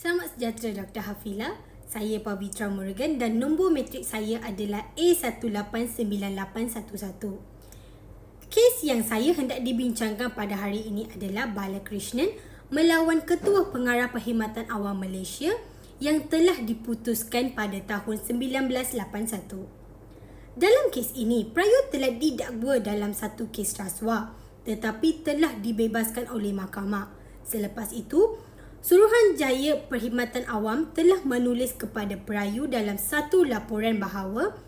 Selamat sejahtera Dr. Hafila. Saya Pavitra Morgan dan nombor matrik saya adalah A1898811. Kes yang saya hendak dibincangkan pada hari ini adalah Balakrishnan melawan Ketua Pengarah Perkhidmatan Awam Malaysia yang telah diputuskan pada tahun 1981. Dalam kes ini, Prayut telah didakwa dalam satu kes rasuah tetapi telah dibebaskan oleh mahkamah. Selepas itu, Suruhanjaya Perkhidmatan Awam telah menulis kepada Perayu dalam satu laporan bahawa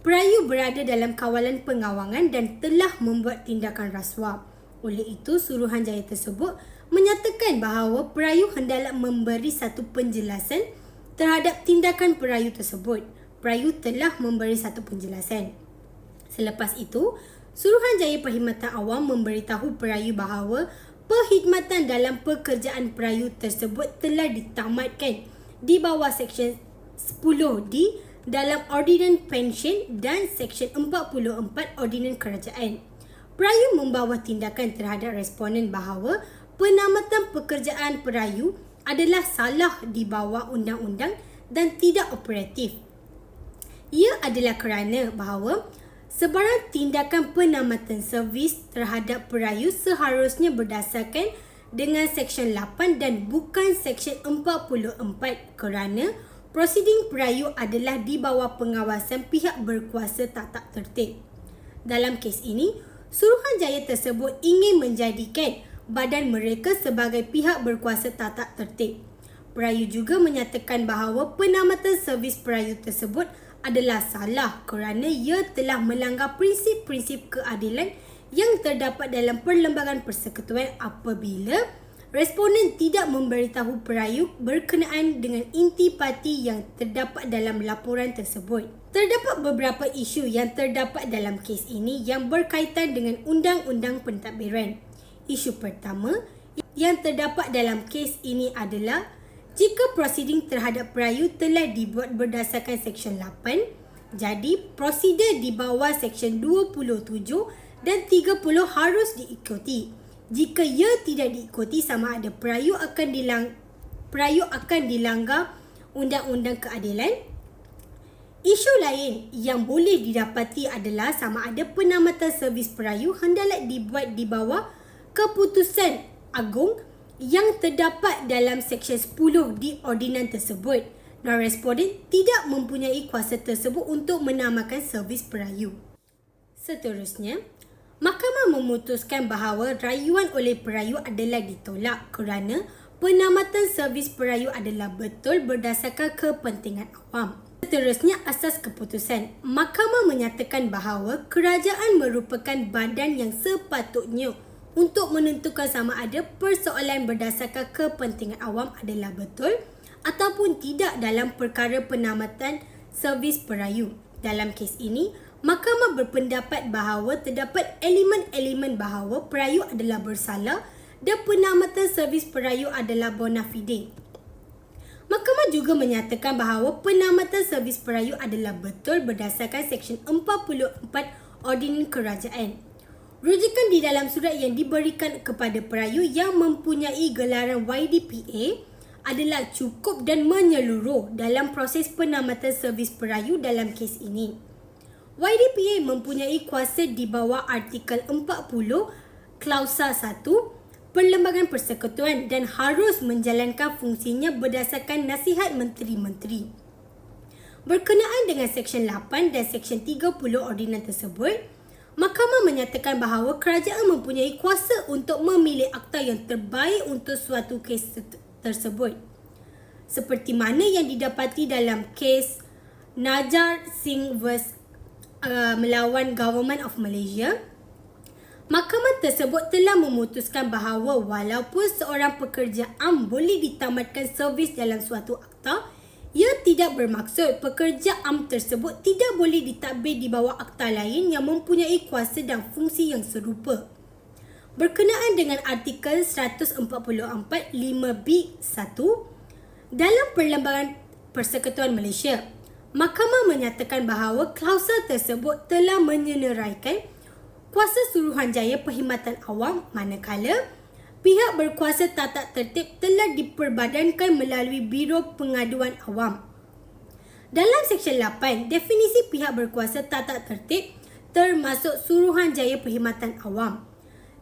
Perayu berada dalam kawalan pengawangan dan telah membuat tindakan rasuah. Oleh itu, Suruhanjaya tersebut menyatakan bahawa Perayu hendaklah memberi satu penjelasan terhadap tindakan Perayu tersebut. Perayu telah memberi satu penjelasan. Selepas itu, Suruhanjaya Perkhidmatan Awam memberitahu Perayu bahawa perkhidmatan dalam pekerjaan Perayu tersebut telah ditamatkan di bawah Seksyen 10D dalam Ordinan Pensyen dan Seksyen 44 Ordinan Kerajaan. Perayu membawa tindakan terhadap responden bahawa penamatan pekerjaan Perayu adalah salah di bawah undang-undang dan tidak operatif. Ia adalah kerana bahawa sebarang tindakan penamatan servis terhadap Perayu seharusnya berdasarkan dengan Seksyen 8 dan bukan Seksyen 44 kerana prosiding Perayu adalah di bawah pengawasan pihak berkuasa tata tertib. Dalam kes ini, Suruhanjaya tersebut ingin menjadikan badan mereka sebagai pihak berkuasa tata tertib. Perayu juga menyatakan bahawa penamatan servis Perayu tersebut adalah salah kerana ia telah melanggar prinsip-prinsip keadilan yang terdapat dalam Perlembagaan Persekutuan apabila responden tidak memberitahu Perayu berkenaan dengan intipati yang terdapat dalam laporan tersebut. Terdapat beberapa isu yang terdapat dalam kes ini yang berkaitan dengan Undang-Undang Pentadbiran. Isu pertama yang terdapat dalam kes ini adalah jika prosiding terhadap Perayu telah dibuat berdasarkan Seksyen 8, jadi prosedur di bawah Seksyen 27 dan 30 harus diikuti. Jika ia tidak diikuti, sama ada Perayu akan dilanggar Undang-Undang Keadilan. Isu lain yang boleh didapati adalah sama ada penamatan servis Perayu hendaklah dibuat di bawah keputusan agung yang terdapat dalam Seksyen 10 di ordinan tersebut dan responden tidak mempunyai kuasa tersebut untuk menamakan servis Perayu. Seterusnya, mahkamah memutuskan bahawa rayuan oleh Perayu adalah ditolak kerana penamatan servis Perayu adalah betul berdasarkan kepentingan awam. Seterusnya, asas keputusan. Mahkamah menyatakan bahawa kerajaan merupakan badan yang sepatutnya untuk menentukan sama ada persoalan berdasarkan kepentingan awam adalah betul ataupun tidak dalam perkara penamatan servis Perayu. Dalam kes ini, mahkamah berpendapat bahawa terdapat elemen-elemen bahawa Perayu adalah bersalah dan penamatan servis Perayu adalah bona fide. Mahkamah juga menyatakan bahawa penamatan servis Perayu adalah betul berdasarkan Seksyen 44 Ordinan Kerajaan. Rujukan di dalam surat yang diberikan kepada Perayu yang mempunyai gelaran YDPA adalah cukup dan menyeluruh dalam proses penamatan servis Perayu dalam kes ini. YDPA mempunyai kuasa di bawah Artikel 40 Klausa 1 Perlembagaan Persekutuan dan harus menjalankan fungsinya berdasarkan nasihat Menteri-Menteri. Berkenaan dengan Seksyen 8 dan Seksyen 30 ordinan tersebut, mahkamah menyatakan bahawa kerajaan mempunyai kuasa untuk memilih akta yang terbaik untuk suatu kes tersebut. Seperti mana yang didapati dalam kes Najar Singh vs. Melawan Government of Malaysia, mahkamah tersebut telah memutuskan bahawa walaupun seorang pekerja am boleh ditamatkan servis dalam suatu akta, ia tidak bermaksud pekerja am tersebut tidak boleh ditadbir di bawah akta lain yang mempunyai kuasa dan fungsi yang serupa. Berkenaan dengan Artikel 144 5B1 dalam Perlembagaan Persekutuan Malaysia, mahkamah menyatakan bahawa klausa tersebut telah menyenaraikan kuasa Suruhanjaya Perkhidmatan Awam manakala pihak berkuasa tata tertib telah diperbadankan melalui Biro Pengaduan Awam. Dalam Seksyen 8, definisi pihak berkuasa tata tertib termasuk Suruhanjaya Perkhidmatan Awam.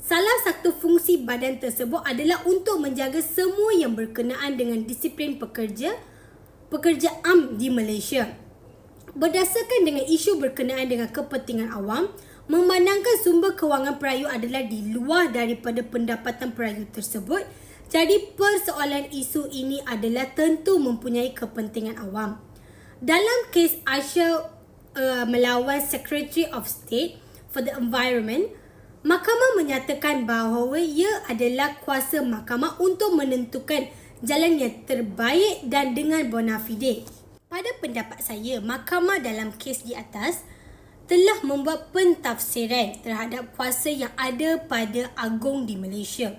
Salah satu fungsi badan tersebut adalah untuk menjaga semua yang berkenaan dengan disiplin pekerja am di Malaysia. Berdasarkan dengan isu berkenaan dengan kepentingan awam, memandangkan sumber kewangan perayu adalah di luar daripada pendapatan perayu tersebut, jadi persoalan isu ini adalah tentu mempunyai kepentingan awam. Dalam kes Aisyah melawan Secretary of State for the Environment, Mahkamah menyatakan bahawa ia adalah kuasa mahkamah untuk menentukan jalan yang terbaik dan dengan bona fide. Pada pendapat saya, mahkamah dalam kes di atas telah membuat pentafsiran terhadap kuasa yang ada pada Agong di Malaysia.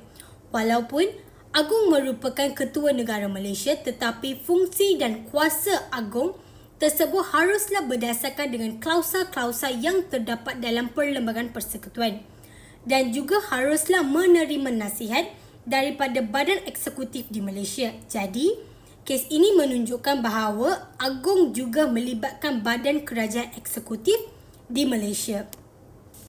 Walaupun Agong merupakan ketua negara Malaysia, tetapi fungsi dan kuasa Agong tersebut haruslah berdasarkan dengan klausa-klausa yang terdapat dalam Perlembagaan Persekutuan dan juga haruslah menerima nasihat daripada badan eksekutif di Malaysia. Jadi, kes ini menunjukkan bahawa Agong juga melibatkan badan kerajaan eksekutif di Malaysia.